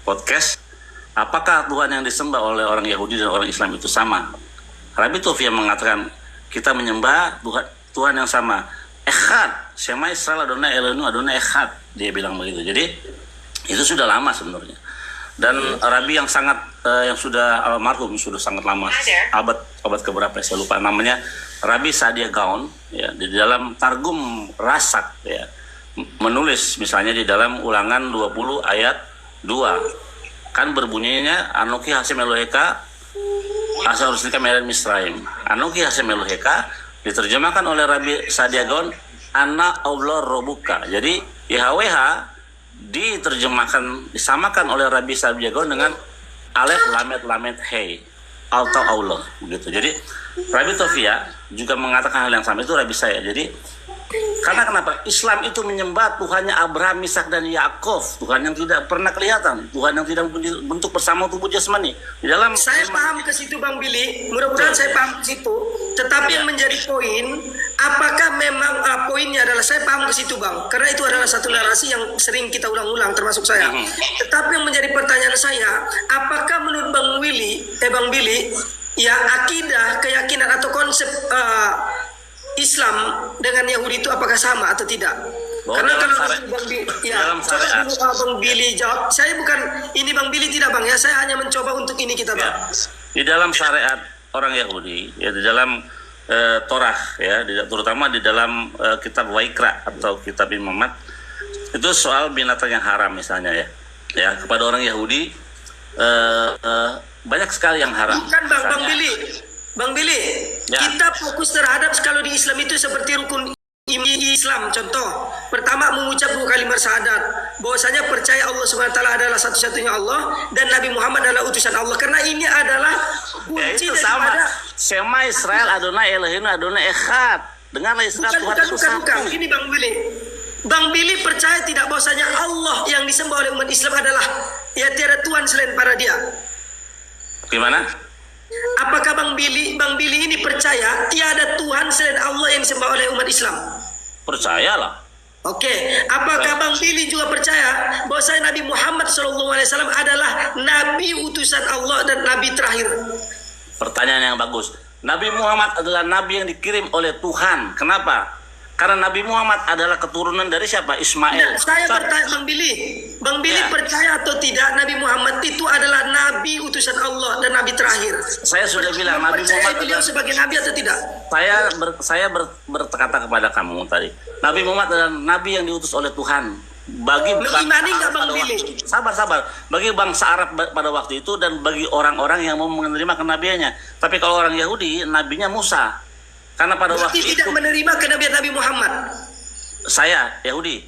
podcast, apakah Tuhan yang disembah oleh orang Yahudi dan orang Islam itu sama? Rabbi Taufiya mengatakan kita menyembah Tuhan yang sama. Echad, Shema Israel Adonai Eloheinu Adonai Echad, dia bilang begitu. Jadi itu sudah lama sebenarnya. Dan Rabbi yang sangat yang sudah almarhum, sudah sangat lama, abad keberapa saya lupa namanya, Rabbi Saadia Gaon ya, di dalam Targum Rasak ya, menulis misalnya di dalam Ulangan 20 ayat 2 kan berbunyinya Anoki Hasem Eloheka Asal Ruslika Meren Misraim. Anoki Hasem Eloheka diterjemahkan oleh Rabbi Saadia Gaon Ana Allah Robuka. Jadi YHWH diterjemahkan, disamakan oleh Rabbi Saadia Gaon dengan Alef Lamet Lamet Hei atau Allah begitu. Jadi Rabbi Taufiya juga mengatakan hal yang sama, itu Rabbi saya. Jadi karena kenapa? Islam itu menyembah Tuhannya Abraham, Ishak dan Yakov, Tuhan yang tidak pernah kelihatan, Tuhan yang tidak bentuk bersama tubuh jasmani. Di dalam saya paham ke situ Bang Billy, mudah-mudahan saya paham ke situ. Tetapi yang menjadi poin, apakah memang poinnya adalah saya paham ke situ Bang, karena itu adalah satu narasi yang sering kita ulang-ulang termasuk saya. Tetapi yang menjadi pertanyaan saya, apakah menurut Bang Billy, ya akidah, keyakinan atau konsep Islam dengan Yahudi itu apakah sama atau tidak? Karena kalau Bang Billy, ya, coba dulu Bang Billy jawab. Saya bukan ini Bang Billy tidak Bang ya, saya hanya mencoba untuk ini kita Bang. Ya, di dalam syariat orang Yahudi, ya di dalam Torah, ya, terutama di dalam kitab Waikra atau kitab Imamat, itu soal binatang yang haram misalnya ya kepada orang Yahudi banyak sekali yang haram. Bukan Bang Billy, ya. Kita fokus terhadap kalau di Islam itu seperti rukun Islam. Contoh, pertama mengucap dua kalimat syahadat, bahwasanya percaya Allah SWT adalah satu-satunya Allah dan Nabi Muhammad adalah utusan Allah. Karena ini adalah kunci ya, itu sama. Shema Israel Adonai Eloheinu Adonai Echad. Dengarlah Israel Tuhan itu satu. Bukan. Ini Bang Billy percaya tidak bahwasanya Allah yang disembah oleh umat Islam adalah ya tiada Tuhan selain para dia. Gimana? Apakah Bang Billy ini percaya tiada Tuhan selain Allah yang disembah oleh umat Islam? Percayalah. Oke. Apakah Bang Billy juga percaya bahwa Nabi Muhammad SAW adalah Nabi utusan Allah dan Nabi terakhir? Pertanyaan yang bagus. Nabi Muhammad adalah Nabi yang dikirim oleh Tuhan. Kenapa? Karena Nabi Muhammad adalah keturunan dari siapa? Ismail. Nah, saya bertanya Bang Billy percaya atau tidak Nabi Muhammad itu adalah Nabi utusan Allah dan Nabi terakhir? Saya sudah bilang Nabi Muhammad beliau sebagai Nabi atau tidak? Saya berkata kepada kamu tadi, Nabi Muhammad adalah Nabi yang diutus oleh Tuhan. Bagi mengimani nggak Bang Billy? Sabar. Bagi bangsa Arab pada waktu itu dan bagi orang-orang yang mau menerima kenabiannya. Tapi kalau orang Yahudi, nabinya Musa. Karena pada waktu itu tidak menerima kenabian Nabi Muhammad. Saya Yahudi.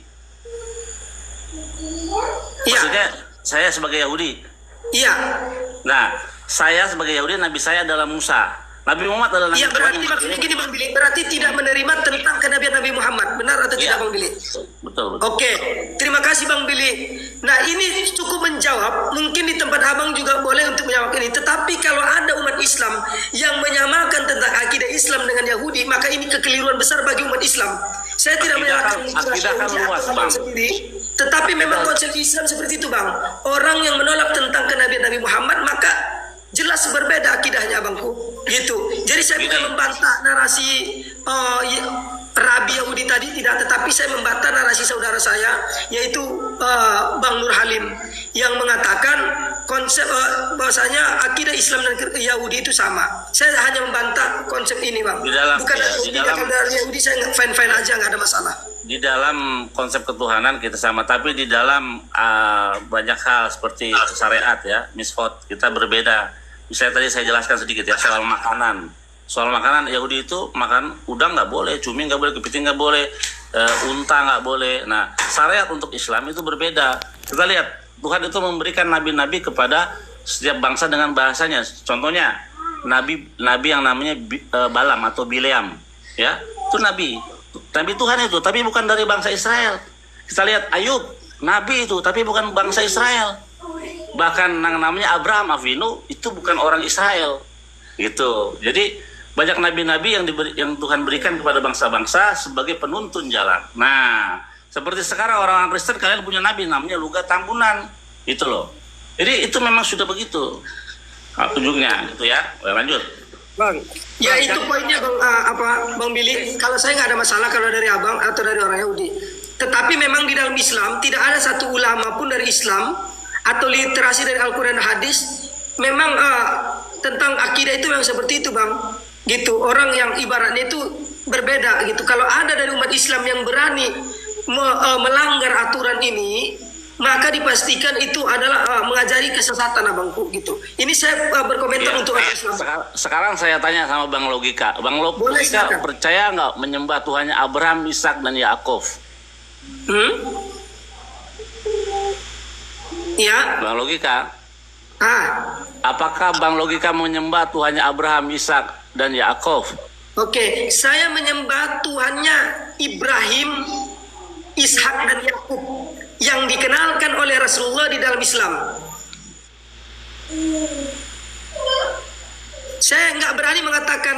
Iya. Maksudnya saya sebagai Yahudi. Iya. Nah, saya sebagai Yahudi, nabi saya adalah Musa. Nabi Muhammad adalah Nabi. Iya, berarti maksudnya gini Bang Billy, berarti tidak menerima tentang kenabian Nabi Muhammad, benar atau tidak Bang Billy? Betul. Oke, terima kasih Bang Billy. Nah, ini cukup menjawab. Mungkin di tempat Abang juga boleh untuk menjawab ini. Tetapi kalau ada umat Islam yang menyamakan tentang akidah Islam dengan Yahudi, maka ini kekeliruan besar bagi umat Islam. Saya tidak menyalahkan akidah kan luas Bang. Sendiri, tetapi memang konsep Islam seperti itu Bang. Orang yang menolak tentang kenabian Nabi Muhammad, maka jelas berbeda akidahnya Abangku, gitu. Jadi saya bukan membantah narasi Rabi Yahudi tadi, tidak, tetapi saya membantah narasi saudara saya, yaitu Bang Nur Halim, yang mengatakan konsep bahwasanya akidah Islam dan Yahudi itu sama. Saya hanya membantah konsep ini Bang. Bukan di dalam Yahudi saya fine-fine aja, nggak ada masalah. Di dalam konsep ketuhanan kita sama, tapi di dalam banyak hal seperti syariat ya, misfot kita berbeda. Misalnya tadi saya jelaskan sedikit ya soal makanan. Soal makanan Yahudi itu makan udang nggak boleh, cumi nggak boleh, kepiting nggak boleh, unta nggak boleh. Nah, syariat untuk Islam itu berbeda. Kita lihat Tuhan itu memberikan nabi-nabi kepada setiap bangsa dengan bahasanya. Contohnya nabi yang namanya Balaam atau Bileam, ya itu nabi Tuhan itu, tapi bukan dari bangsa Israel. Kita lihat Ayub, nabi itu, tapi bukan bangsa Israel. Bahkan namanya Abraham Avinu itu bukan orang Israel, gitu. Jadi banyak nabi-nabi yang Tuhan berikan kepada bangsa-bangsa sebagai penuntun jalan. Nah, seperti sekarang orang-orang Kristen, kalian punya nabi namanya Luga Tambunan, itu loh. Jadi itu memang sudah begitu ujungnya gitu ya. Lanjut. Bang, ya itu poinnya Bang, Bang Billy. Kalau saya nggak ada masalah kalau dari abang atau dari orang Yahudi. Tetapi memang di dalam Islam tidak ada satu ulama pun dari Islam atau literasi dari Al-Quran dan Hadis memang tentang akidah itu yang seperti itu Bang. Gitu, orang yang ibaratnya itu berbeda gitu. Kalau ada dari umat Islam yang berani melanggar aturan ini, maka dipastikan itu adalah mengajari kesesatan abangku gitu. Ini saya berkomentar untuk orang Islam. Sekarang saya tanya sama Bang Logika. Bang Logika percaya nggak menyembah Tuhannya Abraham, Ishak dan Yakov? Ya. Bang Logika. Apakah Bang Logika menyembah Tuhannya Abraham, Ishak dan Yakov? Oke, saya menyembah Tuhannya Ibrahim, Ishak dan Yakub yang dikenalkan oleh Rasulullah di dalam Islam. Saya nggak berani mengatakan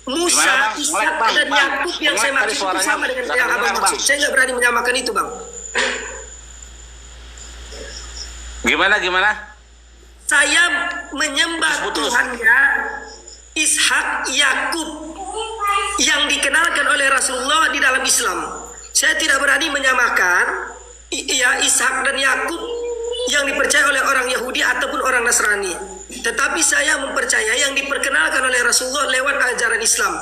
Musa, Ishak dan Yakub yang saya maksud itu sama dengan yang abang maksud. Saya nggak berani menyamakan itu, Bang. Gimana? Saya menyembah Tuhannya Ishak, Yakub yang dikenalkan oleh Rasulullah di dalam Islam. Saya tidak berani menyamakan Ishak dan Yakub yang dipercaya oleh orang Yahudi ataupun orang Nasrani. Tetapi saya mempercayai yang diperkenalkan oleh Rasulullah lewat ajaran Islam.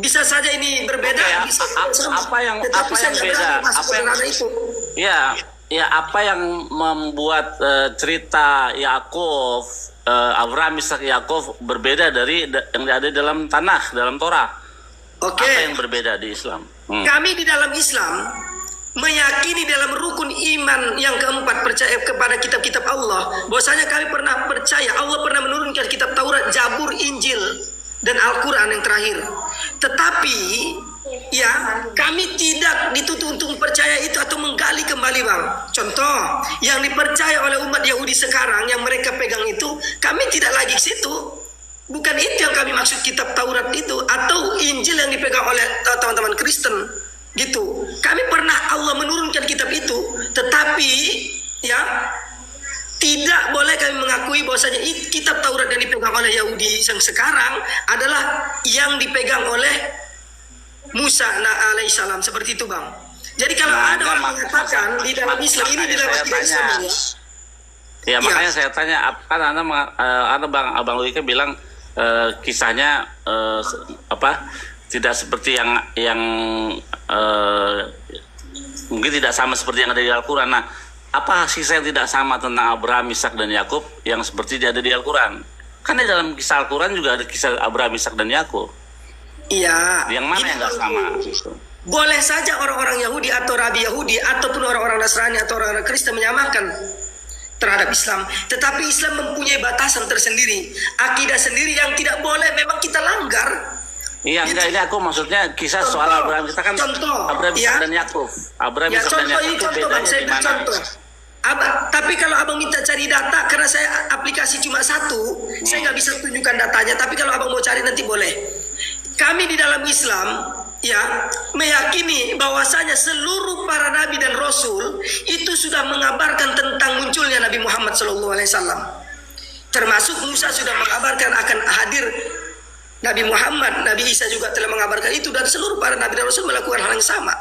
Bisa saja ini berbeda, bisa sama. Apa yang beda? Apa yang membuat cerita Yakov, Abraham, Ishak, Yakov berbeda dari yang ada dalam Tanakh, dalam Torah? Oke. Apa yang berbeda di Islam? Kami di dalam Islam meyakini dalam rukun iman yang keempat, percaya kepada kitab-kitab Allah. Bahwasanya kami pernah percaya Allah pernah menurunkan kitab Taurat, Zabur, Injil dan Al-Quran yang terakhir. Tetapi kami tidak dituntut untuk percaya itu atau menggali kembali, Bang. Contoh yang dipercaya oleh umat Yahudi sekarang yang mereka pegang itu, kami tidak lagi ke situ. Bukan itu yang kami maksud kitab Taurat itu atau Injil yang dipegang oleh teman-teman Kristen gitu. Kami pernah Allah menurunkan kitab itu, tetapi tidak boleh kami mengakui bahwasanya kitab Taurat yang dipegang oleh Yahudi yang sekarang adalah yang dipegang oleh Musa alaihissalam, seperti itu, Bang. Jadi kalau ada orang mengatakan di dalam Islam ini di dalam Islam makanya saya tanya, kan Abang Logika bilang kisahnya tidak seperti yang mungkin tidak sama seperti yang ada di Al-Quran. Nah, apa kisah yang tidak sama tentang Abraham, Ishak dan Yakub yang seperti ada di Al-Quran? Kan di dalam kisah Al-Quran juga ada kisah Abraham, Ishak dan Yakub. Iya. Yang mana yang nggak sama? Boleh saja orang-orang Yahudi atau Rabi Yahudi ataupun orang-orang Nasrani atau orang-orang Kristen menyamakan terhadap Islam, tetapi Islam mempunyai batasan tersendiri, akidah sendiri yang tidak boleh memang kita langgar. Iya, enggak, ini aku maksudnya kisah soal Abraham. Kita kan Abraham, Ishak dan Yakub. Abraham, Ishak dan Yakub itu bedanya di mana? Tapi kalau abang minta cari data, karena saya aplikasi cuma satu, saya nggak bisa tunjukkan datanya. Tapi kalau abang mau cari nanti boleh. Kami di dalam Islam meyakini bahwasanya seluruh para nabi dan rasul itu sudah mengabarkan tentang munculnya Nabi Muhammad SAW. Termasuk Musa sudah mengabarkan akan hadir Nabi Muhammad, Nabi Isa juga telah mengabarkan itu, dan seluruh para nabi dan rasul melakukan hal yang sama.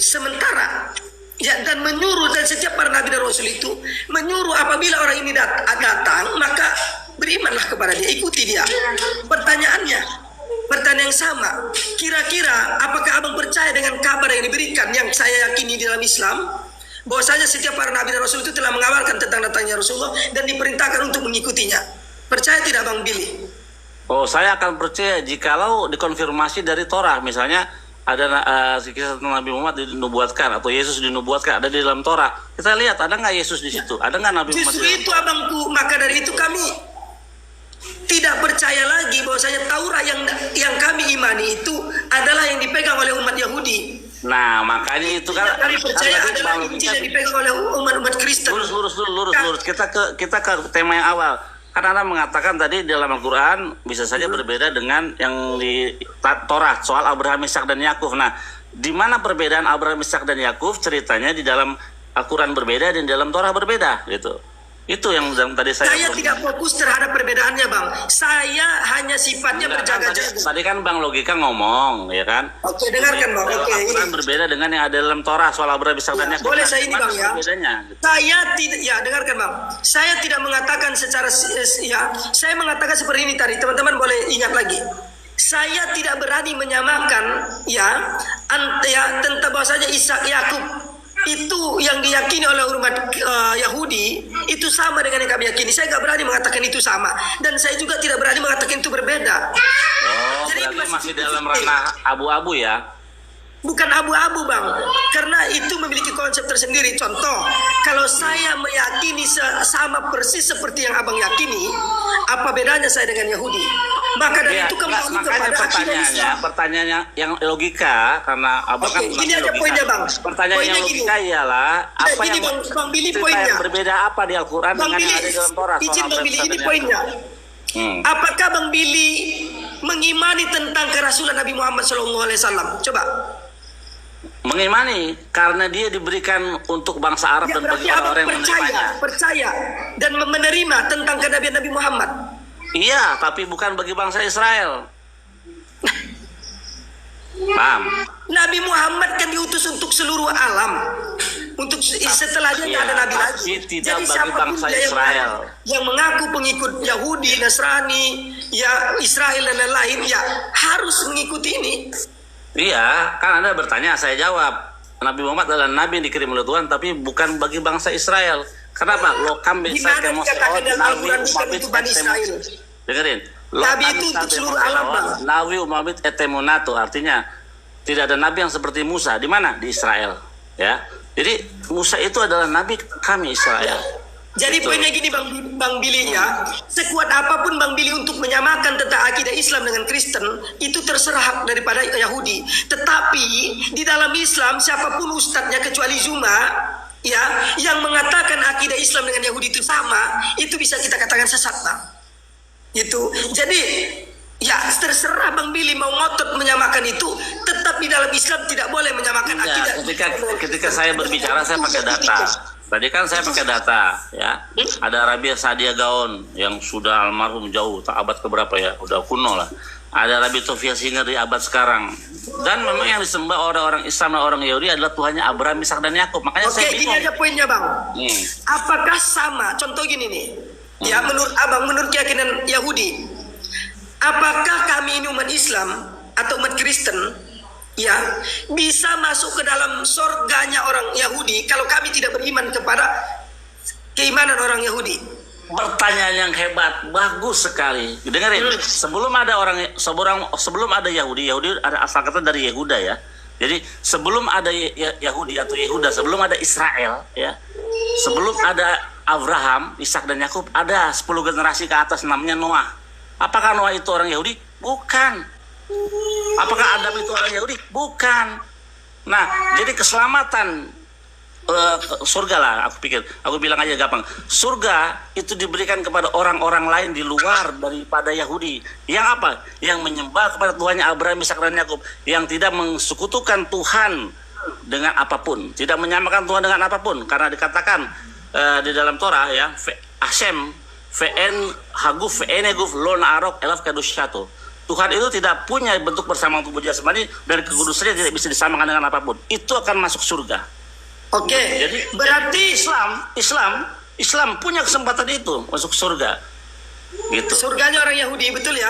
Sementara dan menyuruh, dan setiap para nabi dan rasul itu menyuruh apabila orang ini datang, maka berimanlah kepada dia, ikuti dia. Pertanyaan yang sama, kira-kira apakah abang percaya dengan kabar yang diberikan yang saya yakini di dalam Islam, bahwasanya setiap para nabi dan rasul itu telah mengabarkan tentang datangnya Rasulullah dan diperintahkan untuk mengikutinya? Percaya tidak, Bang Billy? Oh, saya akan percaya jikalau dikonfirmasi dari Torah. Misalnya ada kisah tentang Nabi Muhammad dinubuatkan atau Yesus dinubuatkan, ada di dalam Torah. Kita lihat ada nggak Yesus di situ, ada nggak Nabi Muhammad? Justru itu, abangku, maka dari itu kami tidak percaya lagi bahwasanya Taurat yang kami imani itu adalah yang dipegang oleh umat Yahudi. Nah, makanya itu kan kami percaya adalah Injil yang dipegang oleh umat Kristen. Lurus. Kita ke tema yang awal. Karena Anda mengatakan tadi dalam Al-Quran bisa saja berbeda dengan yang di Torah soal Abraham, Ishak dan Yakub. Nah, di mana perbedaan Abraham, Ishak dan Yakub? Ceritanya di dalam Al-Quran berbeda dan dalam Torah berbeda gitu. Itu yang tadi Saya tidak fokus terhadap perbedaannya, Bang. Saya hanya sifatnya berjaga-jaga. Tadi kan Bang Logika ngomong, ya kan? Oke, dengarkan, Bang. Oke, Al-Quran berbeda dengan yang ada dalam Torah soal Abraham, Ishak dan Yakub. Boleh saya ini, Bang, ya? Bedanya, gitu. Saya tidak, ya dengarkan, Bang. Saya tidak mengatakan secara, ya, saya mengatakan seperti ini tadi. Teman-teman boleh ingat lagi. Saya tidak berani menyamakan, ya, tentang bahwasanya Ishak Yakub itu yang diyakini oleh umat Yahudi itu sama dengan yang kami yakini. Saya nggak berani mengatakan itu sama, dan saya juga tidak berani mengatakan itu berbeda. Oh, jadi berarti masih dalam ranah abu-abu ya? Bukan abu-abu, Bang, karena itu memiliki konsep tersendiri. Contoh, kalau saya meyakini sama persis seperti yang Abang yakini, apa bedanya saya dengan Yahudi? Maka dari ya, itu kembali kepada pertanyaannya yang logika, karena Abang kan ini aja poinnya, Bang. Pertanyaan poinnya yang logika ialah apa gini, yang Bang Billy, poinnya yang berbeda apa di Al-Quran dengan yang ada dalam Torah? Izin Bang Billy, ini poinnya. Apakah Bang Billy mengimani tentang kerasulan Nabi Muhammad SAW? Coba. Mengimani karena dia diberikan untuk bangsa Arab dan bagi orang-orang yang menerimanya. Percaya dan menerima tentang kenabian Nabi Muhammad. Iya, tapi bukan bagi bangsa Israel. Paham? Nabi Muhammad kan diutus untuk seluruh alam. Untuk setelahnya tidak ada nabi lagi. Tidak jadi bagi bangsa Israel yang mengaku pengikut Yahudi, Nasrani, ya Israel dan lain-lain, ya harus mengikuti ini. Iya, kan Anda bertanya, saya jawab. Nabi Muhammad adalah nabi yang dikirim oleh Tuhan, tapi bukan bagi bangsa Israel. Kenapa? Lokam bisa Israel. Dengerin. Nabi itu untuk seluruh alam, Bang. Nabi Muhammad etemunatu, artinya tidak ada nabi yang seperti Musa. Di mana? Di Israel. Ya. Jadi Musa itu adalah nabi kami Israel. Jadi poinnya gini, Bang Billy, ya, sekuat apapun Bang Billy untuk menyamakan tentang akidah Islam dengan Kristen, itu terserah hak daripada Yahudi. Tetapi di dalam Islam siapapun ustadznya kecuali Zuma, ya, yang mengatakan akidah Islam dengan Yahudi itu sama, itu bisa kita katakan sesat, Bang. Itu. Jadi ya terserah Bang Billy mau ngotot menyamakan itu, tetap di dalam Islam tidak boleh menyamakan akidah. Ketika saya berbicara saya pakai data. Tadi kan saya pakai data, ya. Ada Rabi Sadia Gaon yang sudah almarhum jauh, tak abad keberapa ya, udah kuno lah. Ada Rabi Tofia Singer di abad sekarang. Dan memang yang disembah orang-orang Islam dan orang Yahudi adalah Tuhannya Abraham, Ishak dan Yakub. Makanya saya bingung. Oke, gini aja poinnya, Bang. Apakah sama? Contoh gini nih. Ya, menurut Abang, menurut keyakinan Yahudi, apakah kami ini umat Islam atau umat Kristen, ya, bisa masuk ke dalam surganya orang Yahudi kalau kami tidak beriman kepada keimanan orang Yahudi? Pertanyaan yang hebat, bagus sekali. Dengerin, sebelum ada Yahudi ada asal kata dari Yehuda, ya. Jadi sebelum ada Yahudi atau Yehuda, sebelum ada Israel, ya, sebelum ada Abraham, Ishak dan Yakub, ada 10 generasi ke atas namanya Noah. Apakah Noah itu orang Yahudi? Bukan. Apakah Adam itu orang Yahudi? Bukan. Nah, jadi keselamatan surga lah, aku bilang aja gampang. Surga itu diberikan kepada orang-orang lain di luar daripada Yahudi. Yang apa? Yang menyembah kepada Tuhannya Abraham, Ishak dan Yakub, yang tidak mensekutukan Tuhan dengan apapun, tidak menyamakan Tuhan dengan apapun, karena dikatakan di dalam Torah, ya, Hashem VN Haguf VN Haguf Lon Arok Elaf Kadusyato. Tuhan itu tidak punya bentuk bersama untuk puja semani, dan kekudusannya tidak bisa disamakan dengan apapun. Itu akan masuk surga. Oke. Jadi berarti Islam punya kesempatan itu masuk surga. Gitu. Surganya orang Yahudi, betul ya?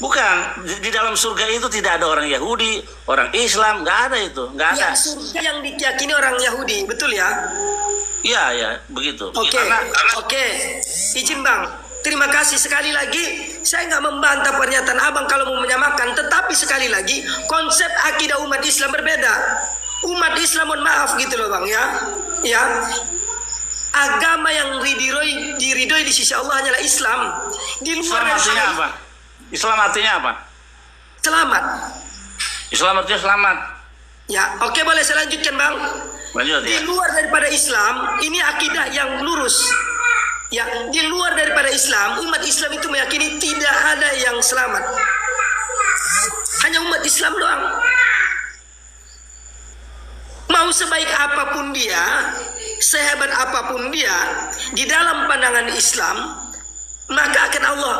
Bukan. Di dalam surga itu tidak ada orang Yahudi, orang Islam, nggak ada itu, nggak ada. Yang surga yang diyakini orang Yahudi, betul ya? Iya, ya, begitu. Oke. Oke. Izin, Bang. Terima kasih sekali lagi. Saya nggak membantah pernyataan Abang kalau mau menyamakan, tetapi sekali lagi konsep akidah umat Islam berbeda. Umat Islam, mohon maaf gitu loh, Bang, ya. Ya. Agama yang diridhoi di sisi Allah hanyalah Islam. Di luar Islam artinya apa? Islam artinya apa? Selamat. Islam artinya selamat. Ya, oke, boleh saya lanjutkan, Bang. Lanjut, di ya. luar daripada Islam, ini akidah yang lurus. Ya, di luar daripada Islam, umat Islam itu meyakini tidak ada yang selamat. Hanya umat Islam doang. Mau sebaik apapun dia, sehebat apapun dia di dalam pandangan Islam, maka akan Allah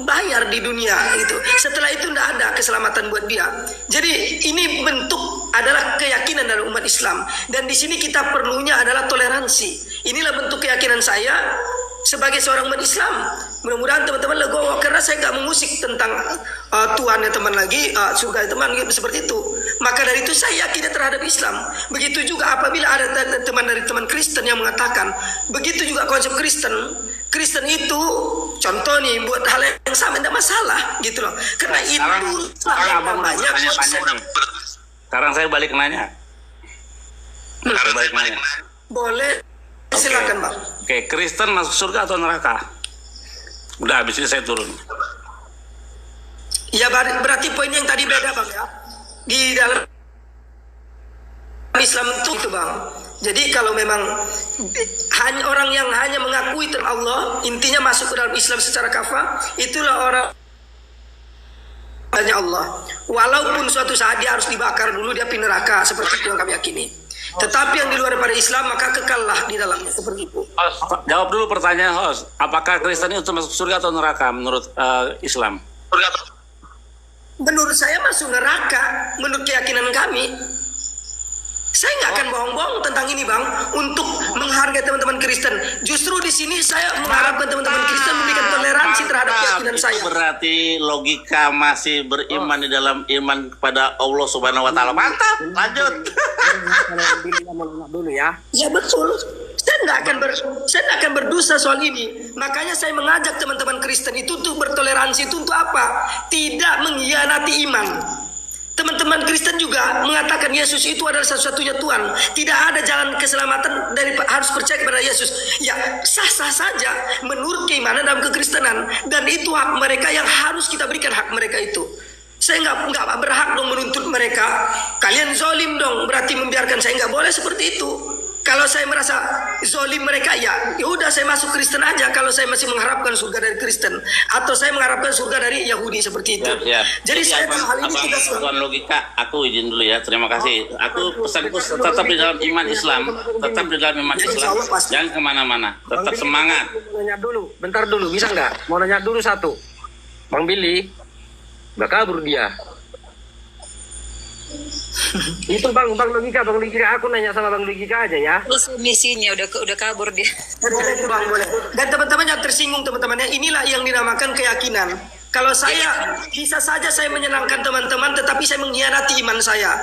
bayar di dunia itu. Setelah itu tidak ada keselamatan buat dia. Jadi ini bentuk adalah keyakinan dalam umat Islam, dan di sini kita perlunya adalah toleransi. Inilah bentuk keyakinan saya sebagai seorang umat Islam. Mudah-mudahan teman-teman legowo, karena saya nggak mengusik tentang Tuhan ya teman lagi, surga ya teman, gitu, seperti itu. Maka dari itu saya yakin terhadap Islam. Begitu juga apabila ada teman dari teman Kristen yang mengatakan, begitu juga konsep Kristen. Kristen itu contoh nih buat hal yang sama tidak masalah gitu loh. Karena itu namanya konsep. Sekarang saya balik nanya. Boleh, silakan Bang. Oke, Kristen masuk surga atau neraka? Udah habis ini saya turun. Ya berarti poinnya yang tadi beda Bang ya. Di dalam Islam itu Bang. Jadi kalau memang hanya orang yang hanya mengakui tentang Allah, intinya masuk ke dalam Islam secara kafah, itulah orang hanya Allah. Walaupun suatu saat dia harus dibakar dulu, dia pindah neraka, seperti itu yang kami yakini. Tetapi yang di luar daripada Islam maka kekallah di dalamnya, seperti itu. Jawab dulu pertanyaan host. Apakah Kristen itu masuk surga atau neraka menurut Islam? Menurut saya masuk neraka, menurut keyakinan kami. Saya nggak akan bohong-bohong tentang ini Bang, untuk menghargai teman-teman Kristen. Justru di sini saya mengharapkan teman-teman Kristen memberikan toleransi terhadap keyakinan saya. Berarti logika masih beriman di dalam iman kepada Allah Subhanahu Wa Taala. Mantap, lanjut. Dulu ya. Ya betul. Saya nggak akan berdosa soal ini. Makanya saya mengajak teman-teman Kristen itu untuk bertoleransi, itu untuk apa? Tidak mengkhianati iman. Teman-teman Kristen juga mengatakan Yesus itu adalah satu-satunya Tuhan. Tidak ada jalan keselamatan dari harus percaya kepada Yesus. Ya sah-sah saja menurut keimanan dalam kekristenan, dan itu hak mereka yang harus kita berikan hak mereka itu. Saya nggak berhak dong menuntut mereka. Kalian zolim dong, berarti membiarkan saya nggak boleh seperti itu. Kalau saya merasa zolim mereka, ya udah saya masuk Kristen aja. Kalau saya masih mengharapkan surga dari Kristen, atau saya mengharapkan surga dari Yahudi, seperti itu. Jadi saya dalam hal ini tidak Tuan logika, aku izin dulu ya. Terima kasih. Aku pesanku tetap di dalam iman Islam, tetap di dalam iman Islam. Jangan kemana-mana, tetap semangat. Mau nanya dulu, bentar dulu, bisa nggak? Mau nanya dulu satu. Bang Billy, udah kabur dia. Itu bang logika, aku nanya sama bang logika aja ya. Terus misinya udah kabur dia. boleh itu Bang, boleh. Dan teman-teman yang tersinggung, teman-temannya, inilah yang dinamakan keyakinan. Kalau saya bisa saja saya menyenangkan teman-teman, tetapi saya mengkhianati iman saya.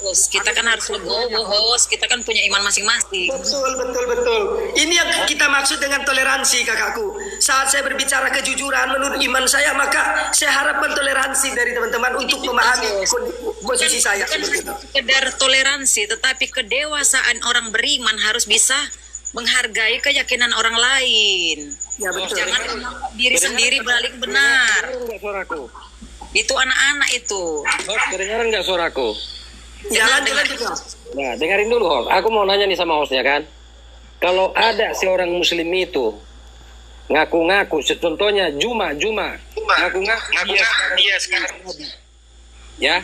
Host, kita kan harus legowo, host. Kita kan punya iman masing-masing. Betul. Ini yang kita maksud dengan toleransi, kakakku. Saat saya berbicara kejujuran menurut iman saya, maka saya harapkan toleransi dari teman-teman untuk memahami posisi saya. Bukan sekedar toleransi, tetapi kedewasaan orang beriman harus bisa menghargai keyakinan orang lain. Ya betul. Jangan diri sendiri balik benar. Enggak suaraku. Itu anak-anak itu. Kedengaran nggak suaraku? Jalan. Nah, dengerin dulu host. Aku mau nanya nih sama hostnya kan. Kalau ada seorang muslim itu ngaku-ngaku, contohnya Juma ngaku-ngaku dia sekarang nabi. Ya.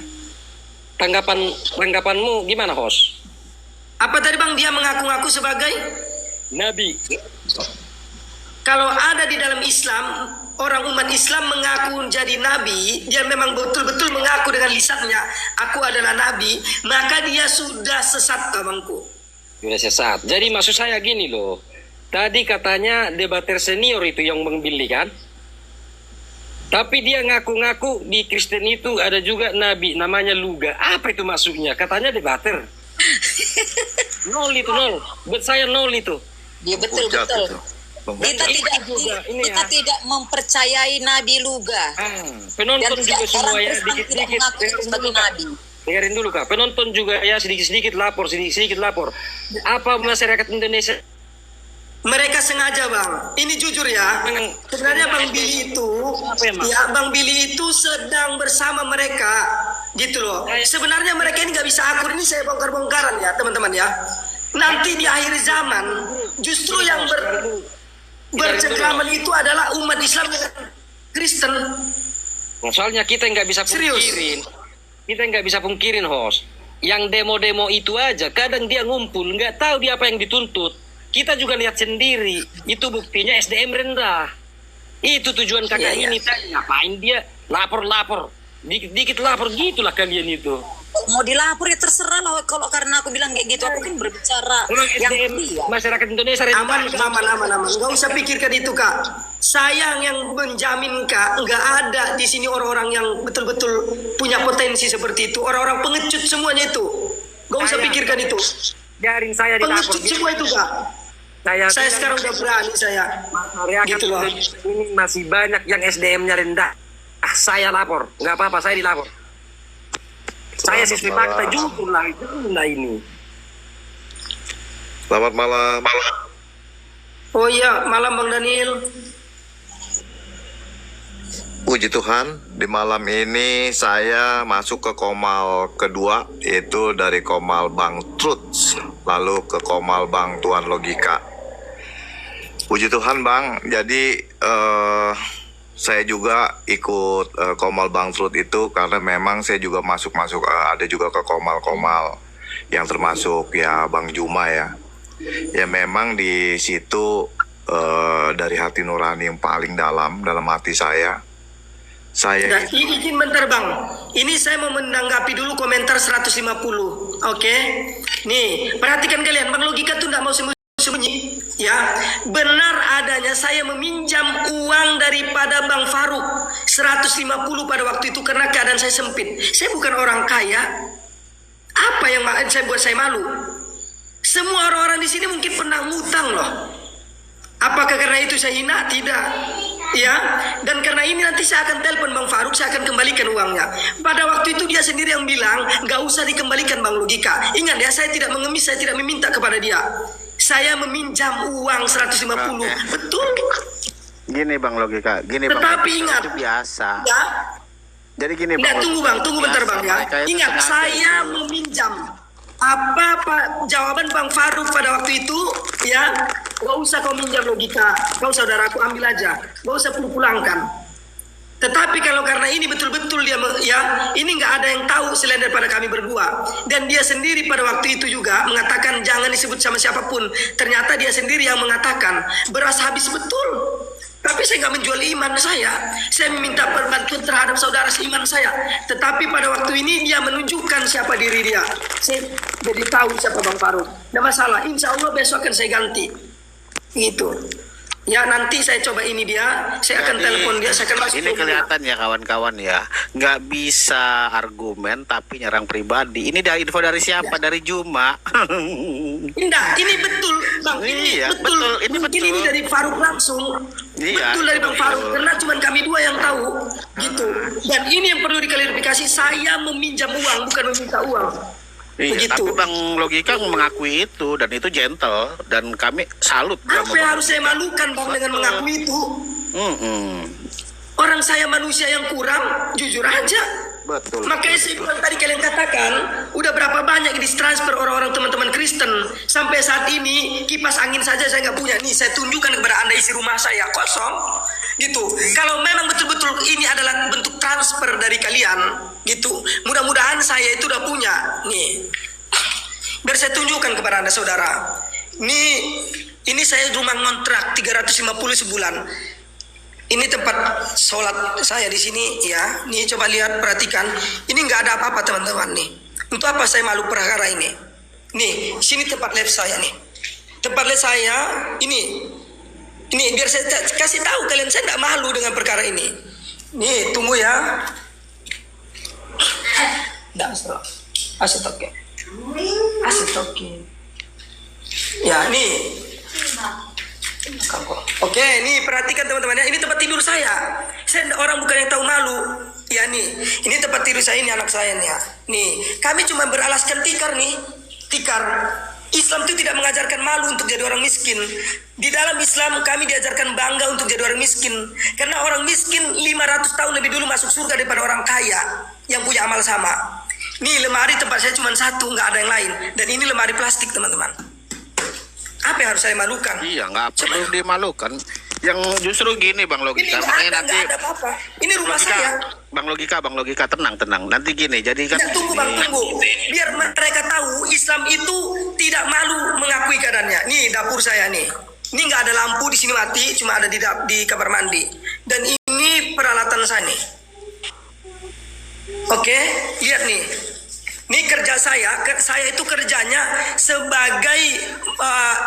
Tanggapanmu gimana host? Apa tadi Bang, dia mengaku-ngaku sebagai Nabi. Kalau ada di dalam Islam, orang umat Islam mengaku jadi nabi, dia memang betul-betul mengaku dengan lisannya, aku adalah nabi, maka dia sudah sesat, abangku. Sudah sesat. Jadi maksud saya gini loh. Tadi katanya debater senior itu yang Bang Billy kan? Tapi dia ngaku-ngaku di Kristen itu ada juga nabi namanya Luga. Apa itu maksudnya? Katanya debater. Nol. Buat saya nol itu. Dia betul. Kita tidak mempercayai Nabi Luga. Penonton juga semua ya sedikit-sedikit sebagai nabi. Dengerin dulu Kak. Penonton juga ya sedikit-sedikit lapor. Apa masyarakat Indonesia? Mereka sengaja Bang. Ini jujur ya. Sebenarnya Bang Billy itu, Bang Billy itu sedang bersama mereka, gitu loh. Sebenarnya mereka ini nggak bisa akur. Ini saya bongkar-bongkaran ya teman-teman ya. Nanti di akhir zaman justru yang bercengkraman itu adalah umat Islam dengan Kristen. Soalnya kita nggak bisa pungkirin host. Yang demo-demo itu aja kadang dia ngumpul nggak tahu dia apa yang dituntut. kita juga lihat sendiri, itu buktinya SDM rendah. Itu tujuan kakak Iya, ini tadi, ngapain dia lapor-lapor, dikit-dikit lapor, gitulah kalian itu. Mau dilapor ya terserah lah. Kalau karena aku bilang kayak gitu, aku kan berbicara Orang yang SDM dia. masyarakat Indonesia rendah. Aman. Nggak usah pikirkan itu, Kak. Saya yang menjamin, Kak, nggak ada di sini orang-orang yang betul-betul punya potensi seperti itu. Orang-orang pengecut semuanya itu. Nggak usah pikirkan itu. Biarin saya dilapor. Pengecut semua itu, Kak. Saya sekarang udah berani, saya. Gitu loh. Ini masih banyak yang SDM-nya rendah. Saya lapor, nggak apa-apa, saya dilapor. Saya siswi fakta jujur lah ini. Selamat malam. Oh iya, malam Bang Daniel. Puji Tuhan, di malam ini saya masuk ke Komal kedua, yaitu dari Komal Bang Truth, lalu ke Komal Bang Tuan Logika. Puji Tuhan Bang, jadi saya juga ikut Komal Bang Truth itu karena memang saya juga masuk ada juga ke Komal yang termasuk ya Bang Juma ya. Ya memang di situ dari hati nurani yang paling dalam hati saya. Dan izin bentar Bang, ini saya mau menanggapi dulu komentar 150, oke? Nih, perhatikan kalian, Bang Logika tuh nggak mau sembunyi, ya. Benar adanya saya meminjam uang daripada Bang Faruk 150 pada waktu itu karena keadaan saya sempit. Saya bukan orang kaya. Apa yang buat saya malu? Semua orang-orang di sini mungkin pernah ngutang loh. Apakah karena itu saya hina? Tidak. Ya, dan karena ini nanti saya akan telepon Bang Faruk, saya akan kembalikan uangnya. Pada waktu itu dia sendiri yang bilang, gak usah dikembalikan Bang Logika. Ingat ya, saya tidak mengemis, saya tidak meminta kepada dia. Saya meminjam uang 150, betul. Gini Bang Logika, gini Tetapi Bang Logika, ingat, itu biasa. Ya, Jadi gini Nggak, Bang tunggu Logika, Bang, tunggu bentar biasa, Bang ya. mereka itu Ingat, sengaja saya itu. meminjam. Apa jawaban Bang Faruk pada waktu itu? Ya, gak usah kau minjam Logika. Kau saudaraku ambil aja. Gak usah pulangkan. Tetapi kalau karena ini betul-betul dia, ya, ini nggak ada yang tahu selain daripada kami berdua. Dan dia sendiri pada waktu itu juga mengatakan jangan disebut sama siapapun. Ternyata dia sendiri yang mengatakan beras habis betul. Tapi saya nggak menjual iman saya. Saya meminta perbantuan terhadap saudara seiman saya. Tetapi pada waktu ini dia menunjukkan siapa diri dia. Saya jadi tahu siapa Bang Faruk. Tidak masalah. Insya Allah besok akan saya ganti. Gitu. Ya nanti saya coba ini dia. Saya akan telepon dia. Saya akan masuk. Ini kelihatan ya kawan-kawan ya, nggak bisa argumen tapi nyerang pribadi. Ini dari info dari siapa? Ya. Dari Juma. Enggak, ini betul Bang. Ini Iya, betul. betul. Ini Mungkin betul. ini dari Faruk langsung. Iya, Betul dari Bang betul. Faruk. Karena cuma kami dua yang tahu. Gitu. Dan ini yang perlu diklarifikasi. Saya meminjam uang, bukan meminta uang. Iya, Begitu. tapi Bang Logika mengakui itu dan itu gentle dan kami salut. Apa yang harus saya malukan Bang dengan mengakui itu? Orang saya manusia yang kurang, jujur aja. Betul. Makanya saya bilang tadi kalian katakan, udah berapa banyak yang ditransfer orang-orang teman-teman Kristen. Sampai saat ini, kipas angin saja saya nggak punya. Nih, saya tunjukkan kepada Anda isi rumah saya, kosong. Gitu. Kalau memang betul-betul ini adalah bentuk transfer dari kalian, gitu. Mudah-mudahan saya itu udah punya. Nih. Biar saya tunjukkan kepada Anda, saudara. Ini saya rumah ngontrak 350 sebulan. Ini tempat sholat saya di sini ya. Nih coba lihat, perhatikan. Ini nggak ada apa-apa teman-teman nih. Untuk apa saya malu perkara ini? Nih, sini tempat live saya nih. Tempat live saya ini biar saya kasih tahu kalian, saya nggak malu dengan perkara ini. Nih tunggu ya. Nggak salah. Asyik oke. Ya nih. Oke, nih perhatikan teman-teman ya. Ini tempat tidur saya. Saya orang bukan yang tahu malu. Ya nih, ini tempat tidur saya, ini anak saya nih ya. Nih, kami cuma beralaskan tikar nih. Tikar. Islam itu tidak mengajarkan malu untuk jadi orang miskin. Di dalam Islam kami diajarkan bangga untuk jadi orang miskin. Karena orang miskin 500 tahun lebih dulu masuk surga daripada orang kaya yang punya amal sama. Nih lemari tempat saya cuma satu, nggak ada yang lain. Dan ini lemari plastik teman-teman. Apa yang harus saya malukan? Iya, nggak perlu dimalukan. Yang justru gini Bang Ini Logika, nggak makanya ada, nanti nggak ada apa-apa. Ini rumah Logika, saya. Bang Logika tenang. Nanti gini, jadi kan Ya, tunggu bang, tunggu. Biar mereka tahu Islam itu tidak malu mengakui keadaannya. Nih dapur saya nih. Ini nggak ada lampu di sini mati, cuma ada di kamar mandi. Dan ini peralatan saya nih. Oke, lihat nih. Ini kerja saya itu kerjanya sebagai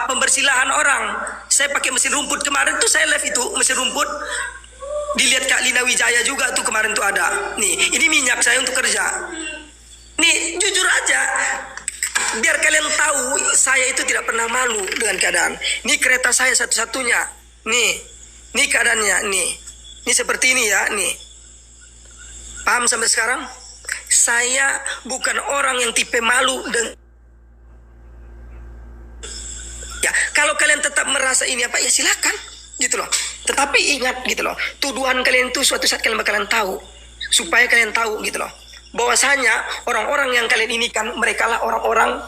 pembersih lahan orang. Saya pakai mesin rumput kemarin tuh saya live itu mesin rumput. Dilihat Kak Lina Wijaya juga tuh kemarin tuh ada. Nih, ini minyak saya untuk kerja. Nih, jujur aja. Biar kalian tahu saya itu tidak pernah malu dengan keadaan. Ini kereta saya satu-satunya. Nih keadaannya nih. Ini seperti ini ya, nih. Paham sampai sekarang? Saya bukan orang yang tipe malu dan ya, kalau kalian tetap merasa ini apa ya silakan gitu loh. Tetapi ingat gitu loh, tuduhan kalian itu suatu saat kalian bakalan tahu. Supaya kalian tahu gitu loh, bahwasanya orang-orang yang kalian ini kan mereka lah orang-orang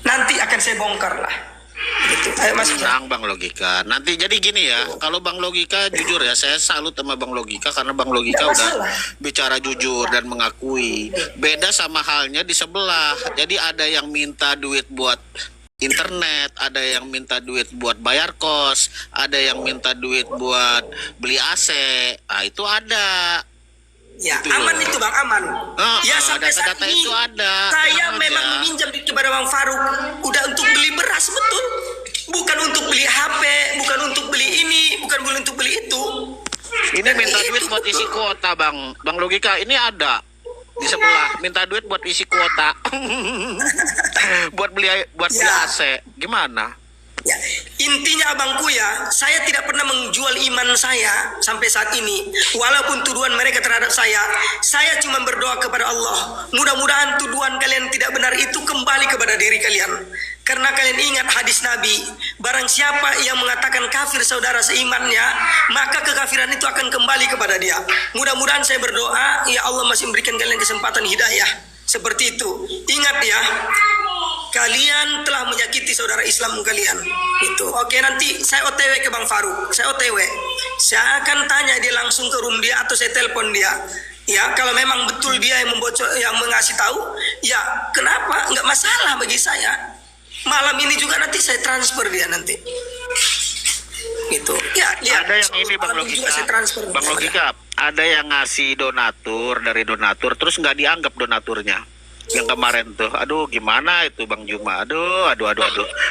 nanti akan saya bongkar lah. Gitu. Ayo Mas. Tenang Bang Logika. Nanti jadi gini ya, kalau Bang Logika jujur ya, saya salut sama Bang Logika karena Bang Logika Nggak udah masalah. bicara jujur dan mengakui. Beda sama halnya di sebelah. Jadi ada yang minta duit buat internet, ada yang minta duit buat bayar kos, ada yang minta duit buat beli AC. Nah, itu ada. Ya, Gitu. aman itu Bang, aman. Ya sampai saat data-data ini itu ada. saya Tenang memang aja. meminjam duit kepada Bang Faruk udah untuk beli beras betul. Bukan untuk beli HP, bukan untuk beli ini, bukan untuk beli itu. Ini Dan minta itu duit buat isi betul. kuota Bang Logika. Ini ada di sebelah minta duit buat isi kuota. buat beli Ya. AC. Gimana? Ya, intinya abangku ya, saya tidak pernah menjual iman saya sampai saat ini. Walaupun tuduhan mereka terhadap saya cuma berdoa kepada Allah. Mudah-mudahan tuduhan kalian tidak benar itu kembali kepada diri kalian. Karena kalian ingat hadis Nabi, barang siapa yang mengatakan kafir saudara seimannya, maka kekafiran itu akan kembali kepada dia. Mudah-mudahan saya berdoa, ya Allah masih memberikan kalian kesempatan hidayah. Seperti itu. Ingat ya, kalian telah menyakiti saudara Islam kalian. Itu. Oke, nanti saya OTW ke Bang Faruk. Saya OTW. Saya akan tanya dia langsung ke room dia atau saya telepon dia. Ya, kalau memang betul dia yang yang mengasih tahu, ya kenapa? Nggak masalah bagi saya. Malam ini juga nanti saya transfer dia nanti. Gitu. Ya, lihat. Ada yang ini Bang Malam ini juga Logika. saya transfer Bang dia. Logika, ada yang ngasih dari donatur terus nggak dianggap donaturnya. Yang kemarin tuh, aduh gimana itu Bang Juma, aduh.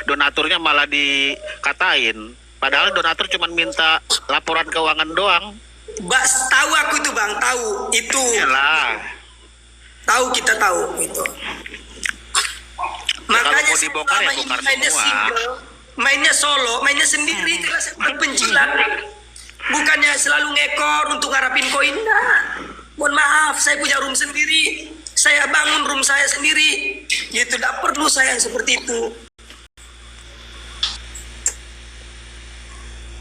Donaturnya malah dikatain. Padahal donatur cuma minta laporan keuangan doang. Tahu aku itu Bang, tahu itu. Iyalah. Tahu kita tahu itu. Makanya kalau mau dibongkar ya bongkar mainnya semua. simple, mainnya solo, mainnya sendiri jelas penjilat. Bukannya selalu ngekor untuk ngarapin koin. Nah, mohon maaf, saya punya room sendiri. Saya bangun room saya sendiri. Gitu, tidak perlu saya seperti itu.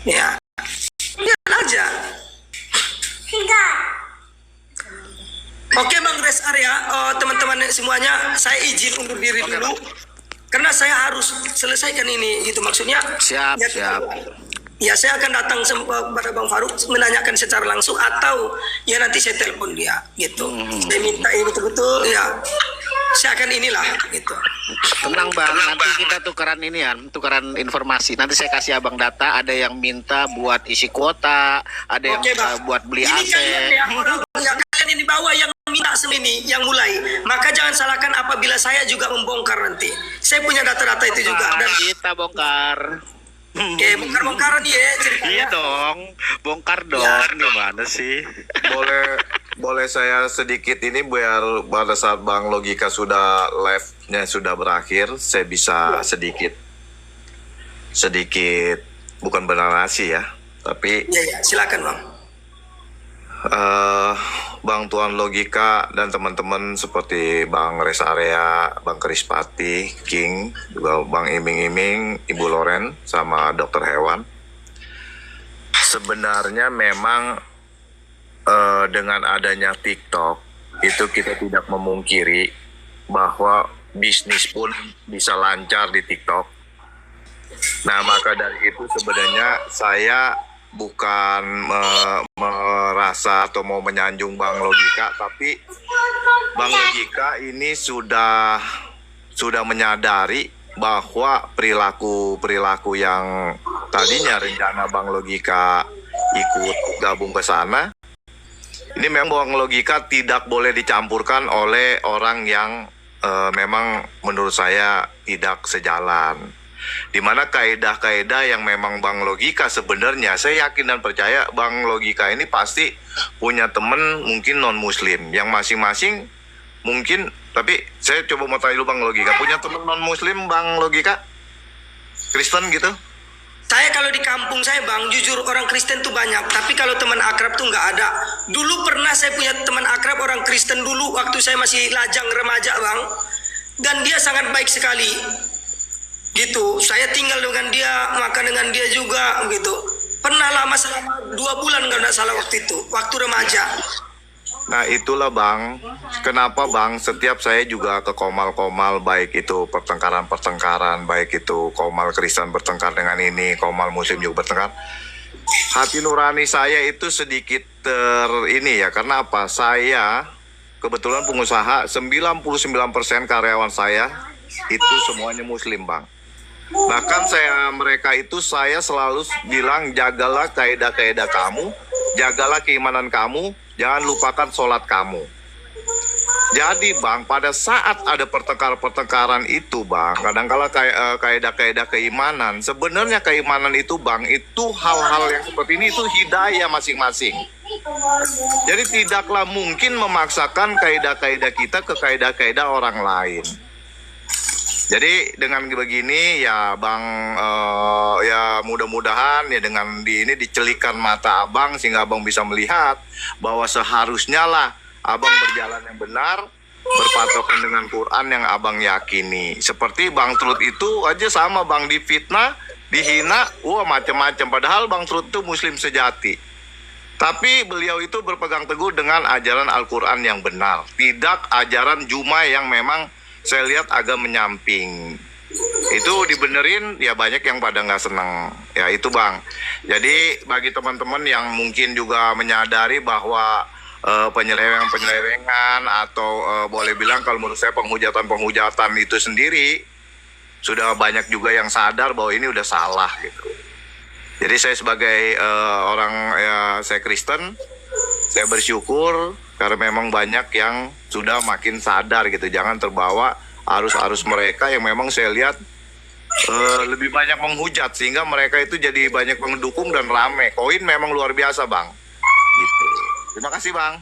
Ya, lihat aja. Oke Bang Rest Area, teman-teman semuanya, saya izin undur diri dulu. Karena saya harus selesaikan ini, gitu maksudnya. Siap. Ya saya akan datang kepada Bang Faruk menanyakan secara langsung atau ya nanti saya telepon dia, gitu. Saya minta ini betul-betul, ya saya akan inilah, gitu. Tenang Bang, nanti kita tukeran informasi. Nanti saya kasih Abang data, ada yang minta buat isi kuota, ada yang Oke, minta Bang. buat beli Ini AC. kalian ya, orang yang kalian ini bawa yang minta ini, yang mulai. Maka jangan salahkan apabila saya juga membongkar nanti. Saya punya data-data itu juga. Dan Kita bongkar. oke, bongkar-bongkaran ya ceritanya. Iya dong, bongkar dong. Ya. Gimana sih? Boleh saya sedikit ini biar pada saat Bang Logika sudah live-nya sudah berakhir, saya bisa sedikit bukan bernarasi ya, tapi Ya, silakan Bang. Bang Tuan Logika dan teman-teman seperti Bang Rest Area, Bang Krispati, King, juga Bang Iming-Iming, Ibu Loren, sama Dokter Hewan. Sebenarnya memang dengan adanya TikTok itu kita tidak memungkiri bahwa bisnis pun bisa lancar di TikTok. Nah, maka dari itu sebenarnya saya bukan merasa atau mau menyanjung Bang Logika, tapi Bang Logika ini sudah menyadari bahwa perilaku yang tadinya rencana Bang Logika ikut gabung ke sana, ini memang Bang Logika tidak boleh dicampurkan oleh orang yang memang menurut saya tidak sejalan. Di mana kaedah-kaedah yang memang Bang Logika sebenarnya, saya yakin dan percaya Bang Logika ini pasti punya temen mungkin non-muslim yang masing-masing mungkin, tapi saya coba mau tanya dulu Bang Logika, punya temen non-muslim Bang Logika? Kristen gitu? Saya kalau di kampung saya bang, jujur orang Kristen tuh banyak, tapi kalau teman akrab tuh nggak ada. Dulu pernah saya punya teman akrab orang Kristen dulu waktu saya masih lajang remaja bang, dan dia sangat baik sekali. Gitu, saya tinggal dengan dia, makan dengan dia juga gitu. Pernah lama selama 2 bulan kalau nggak salah waktu itu, waktu remaja. Nah itulah Bang, kenapa Bang setiap saya juga ke komal-komal, baik itu pertengkaran-pertengkaran, baik itu komal Kristen bertengkar dengan ini, komal Muslim juga bertengkar, hati nurani saya itu sedikit ini ya, karena apa? Saya kebetulan pengusaha, 99% karyawan saya itu semuanya Muslim Bang. Bahkan mereka itu saya selalu bilang, jagalah kaedah-kaedah kamu, jagalah keimanan kamu, jangan lupakan sholat kamu. Jadi Bang, pada saat ada pertengkaran itu Bang, kadang-kala kaedah-kaedah keimanan, sebenarnya keimanan itu Bang, itu hal-hal yang seperti ini itu hidayah masing-masing. Jadi tidaklah mungkin memaksakan kaedah-kaedah kita ke kaedah-kaedah orang lain. Jadi dengan begini ya Bang, ya mudah-mudahan ya dengan ini dicelikan mata Abang sehingga Abang bisa melihat bahwa seharusnya lah Abang berjalan yang benar, berpatokan dengan Quran yang Abang yakini. Seperti Bang Trud itu aja sama Bang, difitnah, dihina, wah macam-macam. Padahal Bang Trud itu Muslim sejati. Tapi beliau itu berpegang teguh dengan ajaran Al-Quran yang benar, tidak ajaran Juma yang memang saya lihat agak menyamping. Itu dibenerin ya banyak yang pada nggak senang. Ya itu Bang. Jadi bagi teman-teman yang mungkin juga menyadari bahwa penyelewengan atau boleh bilang kalau menurut saya penghujatan itu sendiri, sudah banyak juga yang sadar bahwa ini udah salah gitu. Jadi saya sebagai orang ya saya Kristen, saya bersyukur karena memang banyak yang sudah makin sadar gitu. Jangan terbawa arus-arus mereka yang memang saya lihat lebih banyak menghujat, sehingga mereka itu jadi banyak mendukung dan rame. Koin memang luar biasa Bang gitu. Terima kasih Bang.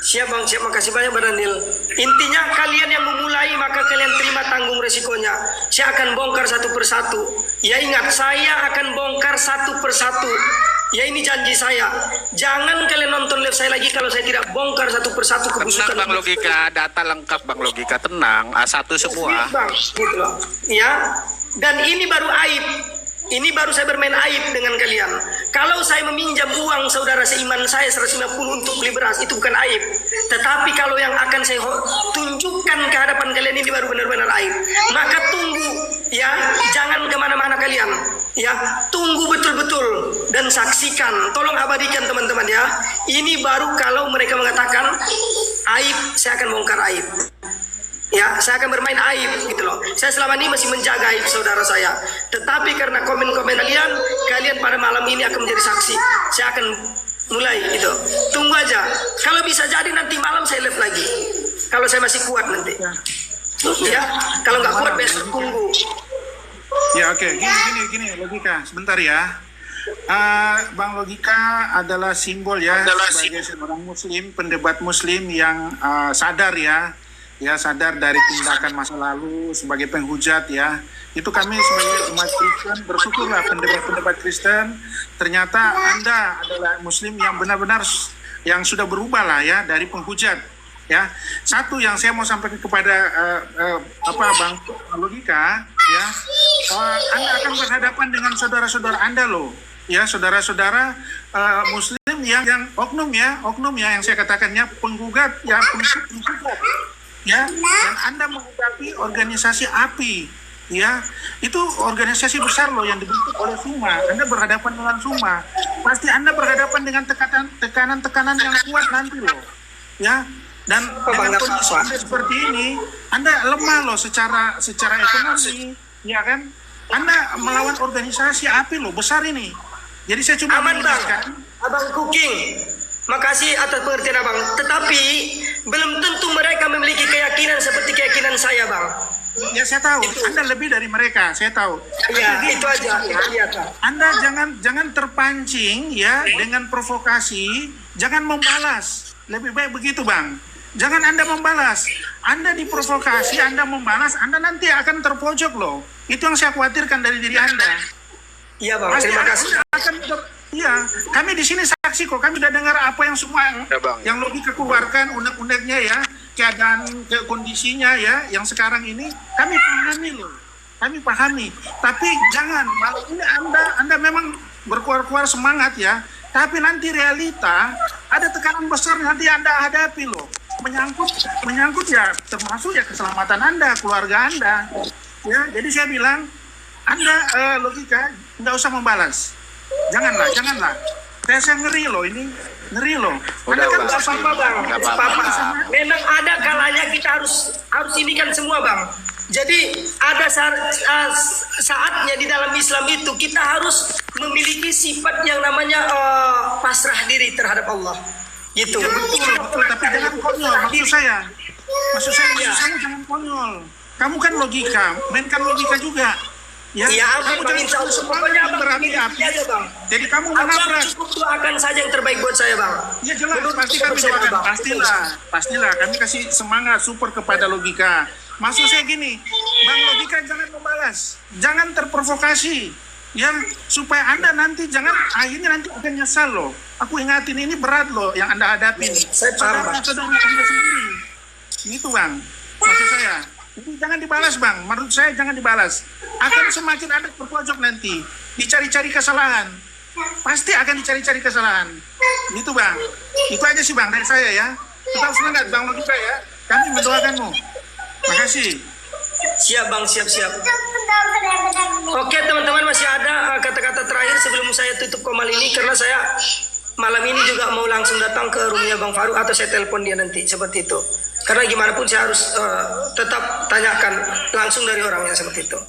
Siap Bang, siap, makasih banyak Bang Daniel. Intinya kalian yang memulai maka kalian terima tanggung resikonya. Saya akan bongkar satu persatu. Ya ingat, saya akan bongkar satu persatu. Ya ini janji saya. Jangan kalian nonton live saya lagi kalau saya tidak bongkar satu persatu kebusukan. Tenang Bang Logika, data lengkap Bang Logika, tenang, A1 semua. Bang, gitu loh. Ya, dan ini baru aib. Ini baru saya bermain aib dengan kalian. Kalau saya meminjam uang saudara seiman saya 150 untuk beli beras, itu bukan aib. Tetapi kalau yang akan saya tunjukkan ke hadapan kalian ini baru benar-benar aib. Maka tunggu, ya, jangan kemana-mana kalian. Ya, tunggu betul-betul dan saksikan. Tolong abadikan teman-teman ya. Ini baru kalau mereka mengatakan aib, saya akan bongkar aib. Ya, saya akan bermain aib gitu loh. Saya selama ini masih menjaga aib saudara saya. Tetapi karena komen-komen kalian pada malam ini akan menjadi saksi. Saya akan mulai gitu. Tunggu aja. Kalau bisa jadi nanti malam saya live lagi. Kalau saya masih kuat nanti. Ya, kalau nggak kuat besok tunggu. Ya oke, gini Logika, sebentar ya. Bang Logika adalah simbol ya sebagai seorang Muslim, pendebat Muslim yang sadar ya sadar dari tindakan masa lalu sebagai penghujat ya. Itu kami sebagai umat Kristen bersyukurlah pendebat-pendebat Kristen ternyata Anda adalah Muslim yang benar-benar yang sudah berubah lah ya dari penghujat ya. Satu yang saya mau sampaikan kepada Bang Logika ya, Anda akan berhadapan dengan saudara-saudara Anda loh ya, saudara-saudara Muslim yang oknum ya yang saya katakannya penggugat ya, penggugat ya, dan Anda menghadapi organisasi API ya, itu organisasi besar loh yang dibentuk oleh SUMA. Anda berhadapan dengan SUMA pasti Anda berhadapan dengan tekanan-tekanan yang kuat nanti loh. Ya. Dan dengan kondisi Anda seperti ini, Anda lemah loh secara ekonomi, ya kan? Anda melawan organisasi API loh, besar ini. Jadi saya cuma Aman bang, mengingatkan, Abang Cooking, makasih atas pengertian abang. Tetapi belum tentu mereka memiliki keyakinan seperti keyakinan saya bang. ya saya tahu, Anda lebih dari mereka, saya tahu. Ya Tapi itu aja, kita lihat bang. Anda jangan terpancing ya dengan provokasi, jangan membalas. Lebih baik begitu bang. Jangan Anda membalas. Anda diprovokasi, Anda membalas, Anda nanti akan terpojok loh. Itu yang saya khawatirkan dari diri Anda. Iya bang, Pasti terima kasih. Anda akan iya, kami di sini saksi kok. Kami sudah dengar apa yang semua yang logika keluarkan, unek-uneknya ya, keadaan kondisinya ya, yang sekarang ini kami pahami loh. Kami pahami. Tapi jangan malah ini Anda memang berkuar-kuar semangat ya. Tapi nanti realita ada tekanan besar nanti Anda hadapi loh. Menyangkut ya termasuk ya keselamatan Anda, keluarga Anda. Ya, jadi saya bilang Anda logika nggak usah membalas. Janganlah. Saya ngeri loh ini, ngeri loh. Anda kan Nggak apa-apa bang, Nggak nggak apa-apa. apa-apa. Memang ada kalanya kita harus ini kan semua bang. Jadi ada saatnya di dalam Islam itu kita harus memiliki sifat yang namanya pasrah diri terhadap Allah. Gitu. ya, betul, tapi jangan konyol. Maksud saya jangan konyol. Kamu kan logika, mainkan logika juga. Ya, Iya, abang kamu bang, insya Allah. semangat Pokoknya abang berapi-api. aja bang. Jadi kamu Abang menabrak. cukup doakan saja yang terbaik buat saya bang. Ya jelas, Menurut pasti saya, kami Bang. doakan. Pastilah. Kami kasih semangat, support kepada logika. Maksud saya gini, Bang Logika jangan membalas, jangan terprovokasi, ya supaya Anda nanti akhirnya nanti akan nyesal loh. Aku ingatin ini berat loh yang Anda hadapi. Saya paham, Bang. Saudara Anda sendiri, gitu Bang. Maksud saya, itu jangan dibalas Bang. Menurut saya jangan dibalas. Akan semakin Anda terpojok nanti, dicari-cari kesalahan. Pasti akan dicari-cari kesalahan. Gitu Bang. Itu aja sih Bang dari saya ya. Tetap semangat Bang Logika ya. Kami mendoakanmu. Makasih. Siap bang, siap. Oke teman-teman, masih ada kata-kata terakhir sebelum saya tutup komal ini, karena saya malam ini juga mau langsung datang ke rumahnya Bang Faruk atau saya telepon dia nanti seperti itu. Karena gimana pun saya harus tetap tanyakan langsung dari orangnya seperti itu.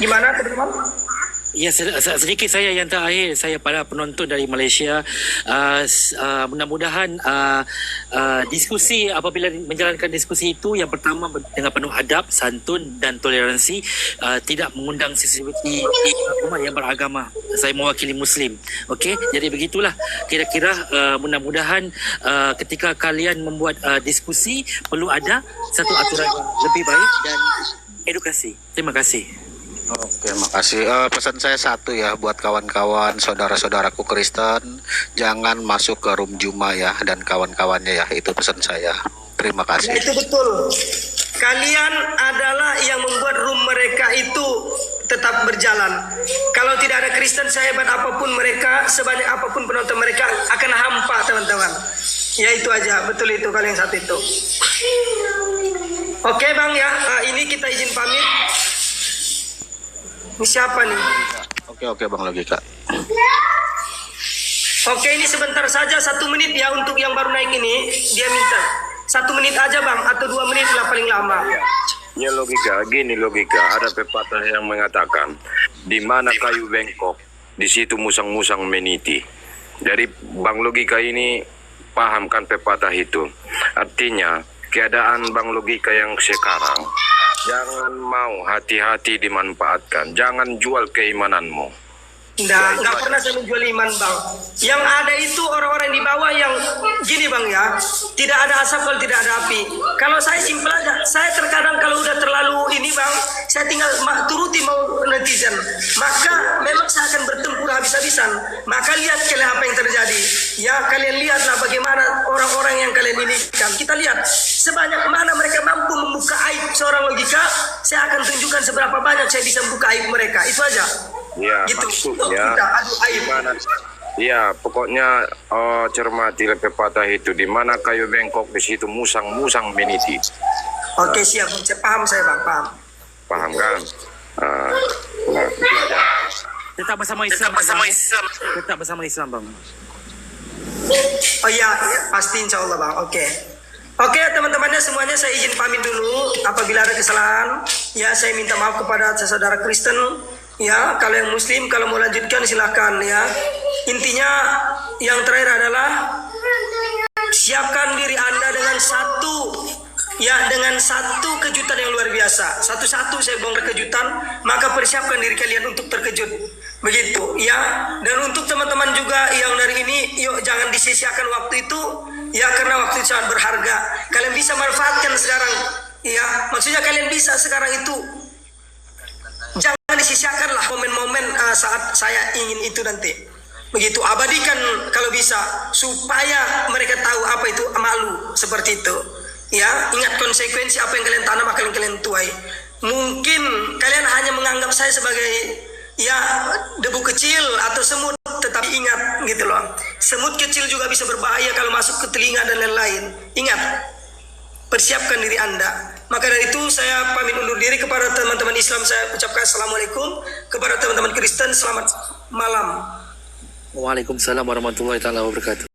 Gimana teman-teman? Ya, sedikit saya yang terakhir, saya para penonton dari Malaysia, mudah-mudahan diskusi, apabila menjalankan diskusi itu, yang pertama dengan penuh adab, santun dan toleransi, tidak mengundang sensitiviti umat yang beragama. Saya mewakili Muslim, okey. Jadi begitulah kira-kira, mudah-mudahan ketika kalian membuat diskusi perlu ada satu aturan yang lebih baik dan edukasi. Terima kasih. Oke, makasih. Pesan saya satu ya buat kawan-kawan, saudara-saudaraku Kristen, jangan masuk ke room Juma ya dan kawan-kawannya ya. Itu pesan saya. Terima kasih. Itu betul. Kalian adalah yang membuat room mereka itu tetap berjalan. Kalau tidak ada Kristen sehebat apapun mereka, sebanyak apapun penonton mereka akan hampa teman-teman. Ya itu aja, betul itu kalian satu itu. Oke Bang ya, ini kita izin pamit. Ini siapa nih? Oke Bang Logika. Oke, ini sebentar saja, 1 menit ya untuk yang baru naik ini. Dia minta 1 menit aja Bang, atau 2 menit lah paling lama. Ya logika, gini logika, ada pepatah yang mengatakan, di mana kayu bengkok, di situ musang-musang meniti. Jadi Bang Logika ini pahamkan pepatah itu. Artinya, keadaan Bang Logika yang sekarang, jangan mau hati-hati dimanfaatkan. Jangan jual keimananmu. Nggak pernah saya menjual iman Bang. Yang ada itu orang-orang di bawah yang gini Bang ya, tidak ada asap kalau tidak ada api. Kalau saya simpel aja, saya terkadang kalau udah terlalu ini Bang, saya tinggal turuti mau netizen. Maka memang saya akan bertempur habis-habisan. Maka lihat kalian apa yang terjadi. Ya kalian lihatlah bagaimana orang-orang yang kalian ini kan. Kita lihat sebanyak mana mereka mampu membuka aib seorang Logika. Saya akan tunjukkan seberapa banyak saya bisa membuka aib mereka. Itu aja. Ya, Gitu. maksudnya, dimana, ya pokoknya cermati pepatah itu, di mana kayu bengkok, di situ musang-musang meniti. Oke siap, paham saya Bang, paham. Paham kan? Nah, itu aja. Tetap bersama Islam. Tetap bersama Islam, Bang. Oh iya, pasti insya Allah bang. Oke. Oke teman-temannya semuanya saya izin pamit dulu. Apabila ada kesalahan, ya saya minta maaf kepada saudara Kristen. Ya, kalau yang Muslim kalau mau lanjutkan silahkan ya. Intinya yang terakhir adalah siapkan diri Anda dengan satu kejutan yang luar biasa. Satu-satu saya bongkar kejutan, maka persiapkan diri kalian untuk terkejut. Begitu ya. Dan untuk teman-teman juga yang dari ini, yuk jangan disia-siakan waktu itu ya, karena waktu itu sangat berharga. Kalian bisa manfaatkan sekarang ya. Maksudnya kalian bisa sekarang itu. Jangan disia-siakan lah momen-momen saat saya ingin itu nanti. Begitu, abadikan kalau bisa supaya mereka tahu apa itu malu seperti itu. Ya, ingat konsekuensi apa yang kalian tanam akan kalian tuai. Mungkin kalian hanya menganggap saya sebagai ya debu kecil atau semut, tetapi ingat gitu loh. Semut kecil juga bisa berbahaya kalau masuk ke telinga dan lain-lain. Ingat, persiapkan diri Anda. Maka dari itu saya pamit undur diri. Kepada teman-teman Islam saya ucapkan Assalamualaikum. Kepada teman-teman Kristen selamat malam. Waalaikumsalam warahmatullahi taala wabarakatuh.